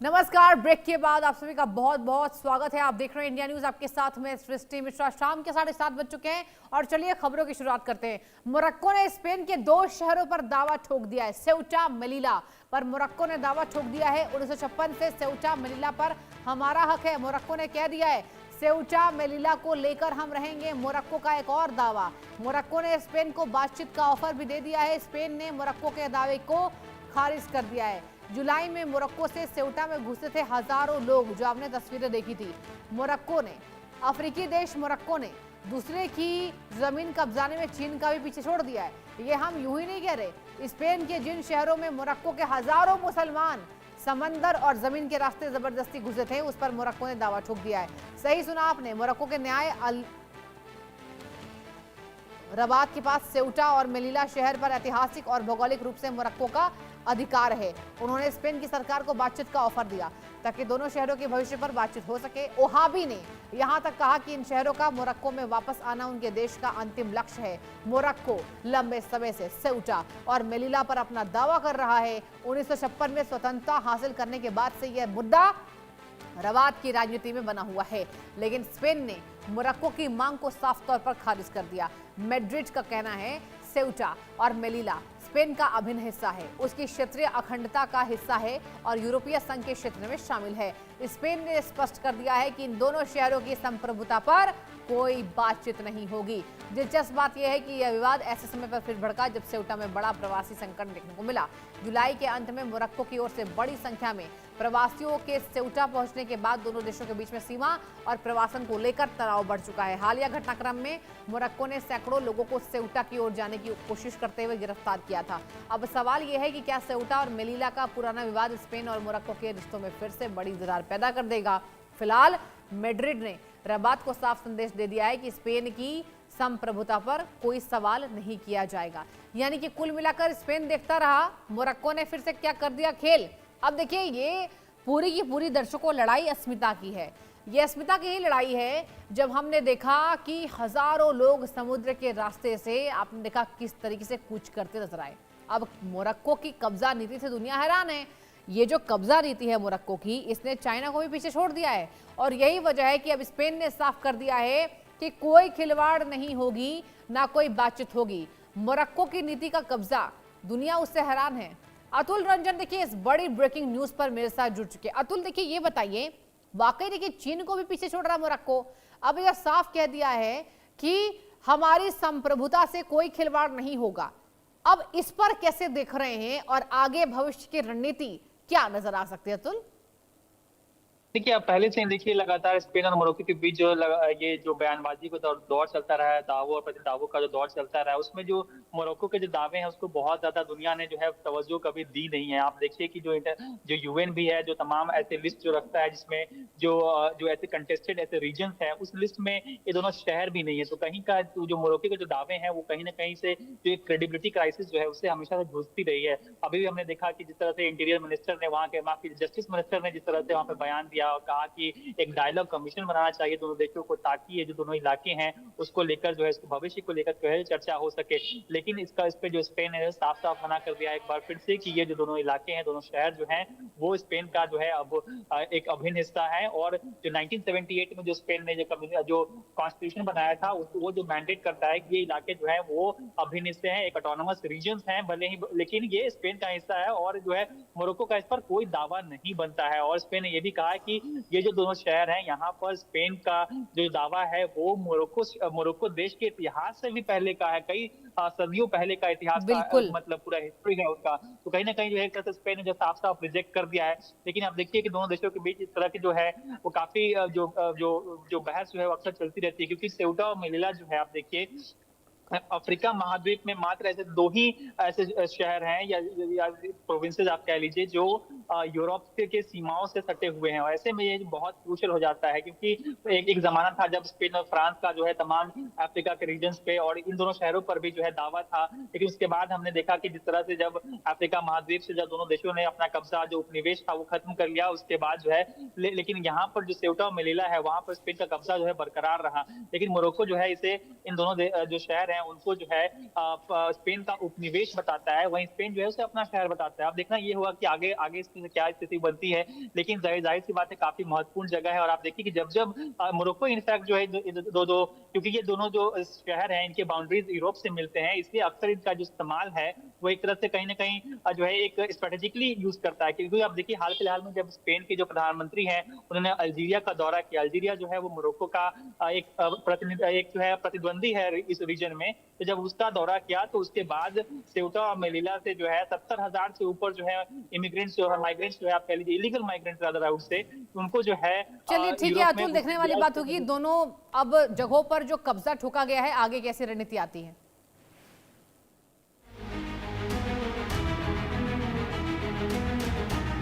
नमस्कार। ब्रेक के बाद आप सभी का बहुत बहुत स्वागत है। आप देख रहे हैं इंडिया न्यूज, आपके साथ में सृष्टि मिश्रा। शाम के 7:30 बज चुके हैं और चलिए खबरों की शुरुआत करते हैं। मोरक्को ने स्पेन के 2 शहरों पर दावा ठोक दिया है। सेउटा मेलिला पर मोरक्को ने दावा ठोक दिया है। 1956 से सेउटा मेलिला पर हमारा हक है, मोरक्को ने कह दिया है। सेउटा मेलिला को लेकर हम रहेंगे, मोरक्को का एक और दावा। मोरक्को ने स्पेन को बातचीत का ऑफर भी दे दिया है। स्पेन ने मोरक्को के दावे को खारिज कर दिया है। जुलाई में मोरक्को से सेउटा में घुसे थे हजारों लोग, जो आपने तस्वीरें देखी थी। मोरक्को ने, अफ्रीकी देश मोरक्को ने दूसरे की जमीन कब्जाने में चीन का भी पीछे छोड़ दिया है। ये हम यूं ही नहीं कह रहे। स्पेन के जिन शहरों में मोरक्को के हजारों मुसलमान समंदर और जमीन के रास्ते जबरदस्ती घुसे थे, उस पर मोरक्को ने दावा ठोक दिया है। सही सुना आपने। मोरक्को के न्याय रबात के पास सेउटा और मेलिला शहर पर ऐतिहासिक और भौगोलिक रूप से मोरक्को का अधिकार है। उन्होंने स्पेन की सरकार को बातचीत का ऑफर दिया ताकि दोनों शहरों के भविष्य पर बातचीत हो सके। ओहाबी ने यहां तक कहा कि इन शहरों का मोरक्को में वापस आना उनके देश का अंतिम लक्ष्य है। मोरक्को लंबे समय से सेउटा और मेलिला पर अपना दावा कर रहा है। 1956 में स्वतंत्रता हासिल करने के बाद से यह मुद्दा रबात की राजनीति में बना हुआ है, लेकिन स्पेन ने मोरक्को की मांग को साफ तौर पर खारिज कर दिया। मैड्रिड का कहना है सेउटा और मेलिला स्पेन का अभिन्न हिस्सा है, उसकी क्षेत्रीय अखंडता का हिस्सा है और यूरोपीय संघ के क्षेत्र में शामिल है। स्पेन ने स्पष्ट कर दिया है कि इन दोनों शहरों की संप्रभुता पर कोई बातचीत नहीं होगी। दिलचस्प बात यह है कि यह विवाद ऐसे समय पर फिर भड़का जब सेउटा में बड़ा प्रवासी संकट देखने को मिला। जुलाई के अंत में मोरक्को की ओर से बड़ी संख्या में प्रवासियों के सेउटा पहुंचने के बाद दोनों देशों के बीच में सीमा और प्रवासन को लेकर तनाव बढ़ चुका है। हालिया घटनाक्रम में मोरक्को ने सैकड़ों लोगों को सेउटा की ओर जाने की कोशिश करते हुए गिरफ्तार किया था। अब सवाल यह है कि क्या सेउटा और मेलिला का पुराना विवाद स्पेन और मोरक्को के रिश्तों में फिर से बड़ी दरार पैदा कर देगा। फिलहाल मैड्रिड ने रबात को साफ संदेश दे दिया है कि स्पेन की संप्रभुता पर कोई सवाल नहीं किया जाएगा। यानी कि कुल मिलाकर स्पेन देखता रहा, मोरक्को ने फिर से क्या कर दिया खेल। अब देखिए, ये पूरी की पूरी दर्शकों लड़ाई अस्मिता की है। ये अस्मिता की ही लड़ाई है। जब हमने देखा कि हजारों लोग समुद्र के रास्ते से, आपने देखा किस तरीके से कूच करते नजर आए। अब मोरक्को की कब्जा नीति से दुनिया हैरान है। ये जो कब्जा नीति है मोरक्को की, इसने चाइना को भी पीछे छोड़ दिया है और यही वजह है कि अब स्पेन ने साफ कर दिया है कि कोई खिलवाड़ नहीं होगी, ना कोई बातचीत होगी। मोरक्को की नीति का कब्जा, दुनिया उससे हैरान है। अतुल रंजन देखिए इस बड़ी ब्रेकिंग न्यूज पर मेरे साथ जुड़ चुके हैं। अतुल देखिए, ये बताइए, वाकई देखिए चीन को भी पीछे छोड़ रहा है मोरक्को। अब यह साफ कह दिया है कि हमारी संप्रभुता से कोई खिलवाड़ नहीं होगा। अब इस पर कैसे देख रहे हैं और आगे भविष्य की रणनीति क्या नजर आ सकती है अतुल? देखिए, आप पहले से ही देखिए लगातार स्पेन और मोरक्को के बीच ये जो बयानबाजी का दौर चलता रहा है, दावों और प्रति दावों का जो दौर चलता रहा है, उसमें जो मोरक्को के जो दावे हैं उसको बहुत ज्यादा दुनिया ने जो है तवज्जो कभी दी नहीं है। आप देखिए कि जो यूएन भी है, जो तमाम ऐसे लिस्ट जो रखता है जिसमें जो ऐसे कंटेस्टेड ऐसे रीजन है, उस लिस्ट में ये दोनों शहर भी नहीं है। तो कहीं का जो मोरक्को के जो दावे हैं वो कहीं ना कहीं से जो एक क्रेडिबिलिटी क्राइसिस जो है उससे हमेशा से जूझती रही है। अभी भी हमने देखा कि जिस तरह से इंटीरियर मिनिस्टर ने वहाँ के, माफी जस्टिस मिनिस्टर ने जिस तरह से वहाँ पे बयान दिया और कहा कि एक डायलॉग कमीशन बनाना चाहिए दोनों देशों को, ताकि ये जो दोनों इलाके हैं उसको लेकर जो है इसको भविष्य को लेकर जो है चर्चा हो सके। लेकिन इस पे जो स्पेन है साफ साफ मना कर दिया एक बार फिर से कि ये जो दोनों इलाके हैं, दोनों शहर जो हैं, वो स्पेन का जो है अब एक अभिन्न हिस्सा है। और जो 1978 में जो स्पेन ने जो कॉन्स्टिट्यूशन बनाया था, वो जो मैंडेट करता है कि ये इलाके जो है वो अभिन्न हिस्से हैं, एक ऑटोनोमस रीजन है भले ही, लेकिन ये स्पेन का हिस्सा है और जो है मोरक्को का इस पर कोई दावा नहीं बनता है। और स्पेन ने ये भी कहा है कि ये जो दोनों शहर हैं, यहाँ पर स्पेन का जो दावा है वो मोरक्को देश के इतिहास से भी पहले का है, कई सदियों पहले का इतिहास का, बिल्कुल। मतलब पूरा हिस्ट्री है उसका। तो कहीं ना कहीं जो है स्पेन ने जो साफ साफ रिजेक्ट कर दिया है। लेकिन आप देखिए कि दोनों देशों के बीच इस तरह की जो है वो काफी जो बहस जो है वो अक्सर चलती रहती है, क्योंकि सेउटा और मेलिला जो है, आप देखिए अफ्रीका महाद्वीप में मात्र ऐसे 2 ही ऐसे शहर हैं या प्रोविंसेस आप कह लीजिए जो यूरोप के सीमाओं से सटे हुए हैं। और ऐसे में ये बहुत क्रूशियल हो जाता है, क्योंकि एक जमाना था जब स्पेन और फ्रांस का जो है तमाम अफ्रीका के रीजन पे और इन दोनों शहरों पर भी जो है दावा था। लेकिन उसके बाद हमने देखा कि जिस तरह से जब अफ्रीका महाद्वीप से जब दोनों देशों ने अपना कब्जा, जो उपनिवेश था, वो खत्म कर लिया, उसके बाद जो है लेकिन यहाँ पर जो सेउटा और मेलिला है वहां पर स्पेन का कब्जा जो है बरकरार रहा। लेकिन मोरक्को जो है इसे, इन दोनों जो शहर हैं उनको जो है स्पेन का उपनिवेश बताता है, वहीं स्पेन जो है उसे अपना शहर बताता है। अब देखना ये होगा कि आगे आगे से क्या स्थिति बनती है। लेकिन जाहिर सी बात है, काफी महत्वपूर्ण जगह है। और आप देखिए कि जब जब मोरक्को इनफैक्ट जो है दो दो, क्योंकि ये दोनों जो शहर हैं इनके बाउंड्रीज यूरोप से मिलते हैं, इसलिए अक्सर इनका जो इस्तेमाल है वो एक तरह से कहीं ना कहीं जो है एक स्ट्रेटेजिकली यूज करता है। क्योंकि आप देखिए हाल फिलहाल में जब स्पेन के जो प्रधानमंत्री हैं उन्होंने अल्जीरिया का दौरा किया। अल्जीरिया जो है वो मोरक्को का एक जो है प्रतिद्वंदी है इस रीजन में। तो जब उसका दौरा किया तो उसके बाद सेउटा और मेलिला से जो है 70,000 से ऊपर जो है इमिग्रेंट्स जो है, माइग्रेंट्स जो है, आप कह लीजिए इलीगल माइग्रेंट्स ज्यादा राउट से, उनको जो है चलिए ठीक है यूरोप में अतुल, देखने वाली बात होगी दोनों अब जगहों पर जो कब्जा ठोका गया है, आगे कैसी रणनीति आती है।